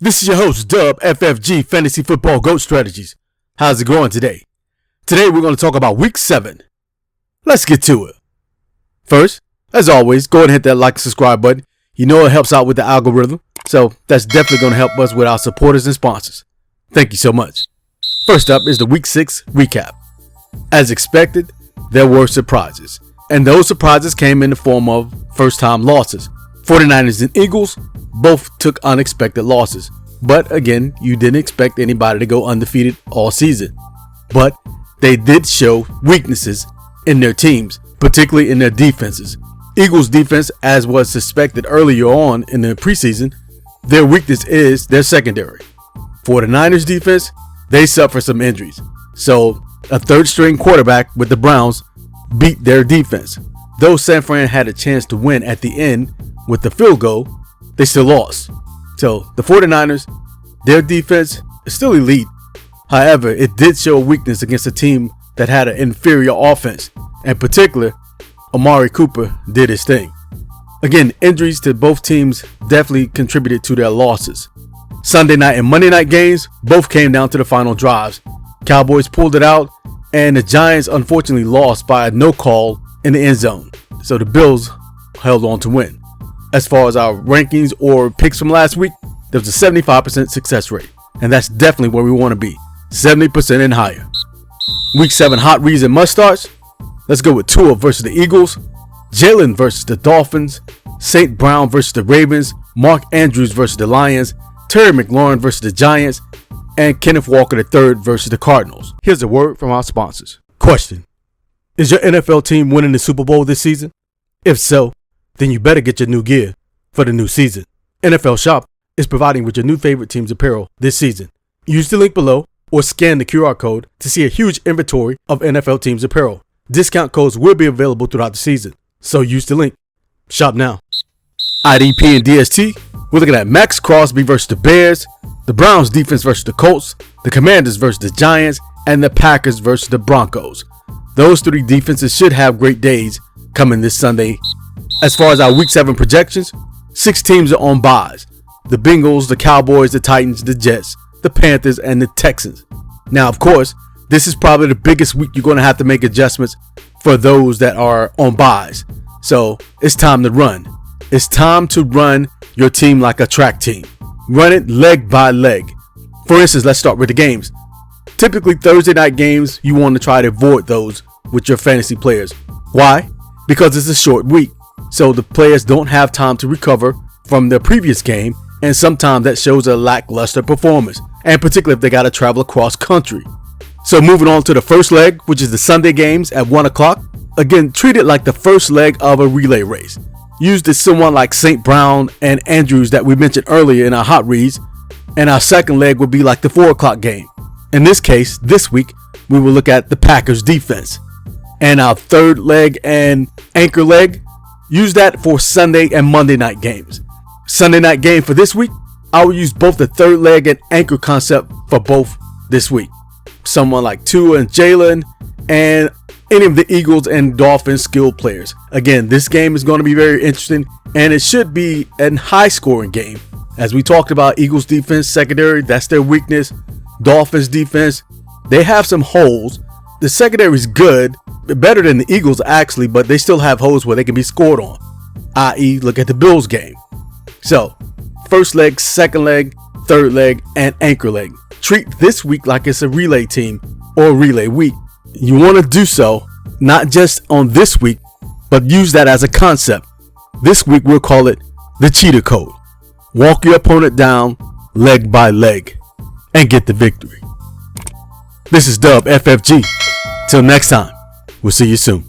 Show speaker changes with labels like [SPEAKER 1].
[SPEAKER 1] This is your host, Dub FFG Fantasy Football GOAT Strategies. How's it going today? Today we're going to talk about Week 7. Let's get to it. First, as always, go ahead and hit that like and subscribe button. You know it helps out with the algorithm, so that's definitely going to help us with our supporters and sponsors. Thank you so much. First up is the Week 6 recap. As expected, there were surprises, and those surprises came in the form of first-time losses. 49ers and Eagles both took unexpected losses, but again, you didn't expect anybody to go undefeated all season. But they did show weaknesses in their teams, particularly in their defenses. Eagles defense, as was suspected earlier on in the preseason, their weakness is their secondary. 49ers defense, they suffer some injuries. So a third string quarterback with the Browns beat their defense. Though San Fran had a chance to win at the end with the field goal, they still lost. So the 49ers, their defense is still elite. However, it did show a weakness against a team that had an inferior offense. In particular, Amari Cooper did his thing. Again, injuries to both teams definitely contributed to their losses. Sunday night and Monday night games both came down to the final drives. Cowboys pulled it out, and the Giants unfortunately lost by a no call in the end zone. So the Bills held on to win. As far as our rankings or picks from last week, there was a 75% success rate. And that's definitely where we want to be. 70% and higher. Week 7 hot reads and must starts. Let's go with Tua versus the Eagles, Jalen versus the Dolphins, St. Brown versus the Ravens, Mark Andrews versus the Lions, Terry McLaurin versus the Giants, and Kenneth Walker III versus the Cardinals. Here's a word from our sponsors. Question: is your NFL team winning the Super Bowl this season? If so, then you better get your new gear for the new season. NFL Shop is providing with your new favorite team's apparel this season. Use the link below or scan the QR code to see a huge inventory of NFL teams' apparel. Discount codes will be available throughout the season, so use the link. Shop now. IDP and DST, we're looking at Max Crosby versus the Bears, the Browns defense versus the Colts, the Commanders versus the Giants, and the Packers versus the Broncos. Those three defenses should have great days coming this Sunday. As far as our Week 7 projections, 6 teams are on byes. The Bengals, the Cowboys, the Titans, the Jets, the Panthers, and the Texans. Now, of course, this is probably the biggest week you're going to have to make adjustments for those that are on byes. So it's time to run. It's time to run your team like a track team. Run it leg by leg. For instance, let's start with the games. Typically, Thursday night games, you want to try to avoid those with your fantasy players. Why? Because it's a short week. So the players don't have time to recover from their previous game, and sometimes that shows a lackluster performance, and particularly if they got to travel across country. So moving on to the first leg, which is the Sunday games at 1 o'clock. Again, treat it like the first leg of a relay race. Use this someone like St. Brown and Andrews that we mentioned earlier in our hot reads, and our second leg would be like the 4 o'clock game. In this case, this week, we will look at the Packers defense. And our third leg and anchor leg, use that for Sunday and Monday night games. Sunday night game for this week, I will use both the third leg and anchor concept for both this week. Someone like Tua and Jalen and any of the Eagles and Dolphins skilled players. Again, this game is going to be very interesting, and it should be a high scoring game. As we talked about, Eagles defense, secondary, that's their weakness. Dolphins defense, they have some holes. The secondary is good, better than the Eagles actually, but they still have holes where they can be scored on. I.e., look at the Bills game. So, first leg, second leg, third leg, and anchor leg. Treat this week like it's a relay team or relay week. You want to do so, not just on this week, but use that as a concept. This week we'll call it the cheater code. Walk your opponent down leg by leg and get the victory. This is Dub FFG. Till next time, we'll see you soon.